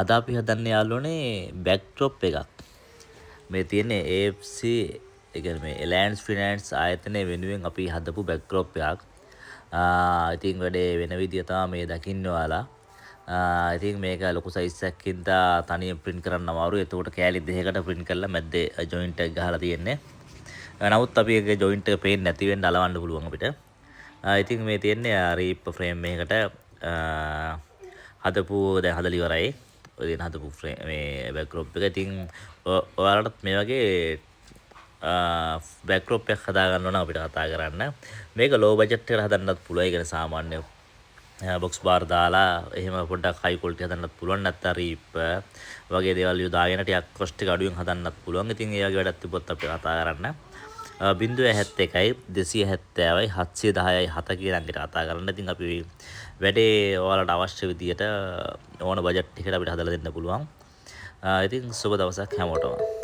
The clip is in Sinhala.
අද අපි හදන්නේ යාළුවනේ බෑක්ඩ්‍රොප් එකක්. මේ තියෙන්නේ AFC ඒ කියන්නේ මේ එලයන්ස් ෆිනෑන්ස් ආයතනය වෙනුවෙන් අපි හදපු බෑක්ඩ්‍රොප් එකක්. ඉතින් වැඩේ වෙන විදිය තමයි මේ දකින්න ඔයාලා. ඉතින් මේක ලොකු සයිස් එකකින් තනියෙන් print කරන්න අමාරුයි. ඒකට කෑලි දෙකකට print කරලා මැද්දේ ජොයින්ට් එක ගහලා තියෙන්නේ. නමුත් අපි ඒකේ ජොයින්ට් එක පේන්නේ නැති වෙන්න අලවන්න පුළුවන් අපිට. ඉතින් මේ තියෙන්නේ රීප් ෆ්‍රේම් එකකට හදපු දැන් හදලා ඉවරයි. ඔය දෙන හදපු මේ බෑක්ඩ්‍රොප් එක. ඉතින් ඔයාලටත් මේ වගේ බෑක්ඩ්‍රොප් එකක් හදා ගන්න ඕන අපිට කතා කරන්න. මේක ලෝ බජට් එකට හදන්නත් පුළුවන්. ඒ කියන්නේ සාමාන්‍ය බොක්ස් බාර් දාලා එහෙම පොඩ්ඩක් හයි ක්වොලිටි හදන්නත් පුළුවන්. නැත්නම් රීප් වගේ දේවල් යොදාගෙන ටිකක් කොස්ට් එක අඩුවෙන් හදන්නත් පුළුවන්. ඉතින් ඒ වගේ වැඩක් තිබ්බොත් අපිට කතා කරන්න. 0.71යි 270යි 710යි 7 කියන අංකයට කතා කරන්න. ඉතින් අපි වැඩේ ඔයාලට අවශ්‍ය විදියට ඕන බජට් එකකට අපිට හදලා දෙන්න පුළුවන්. ඉතින් සුබ දවසක් හැමෝටම.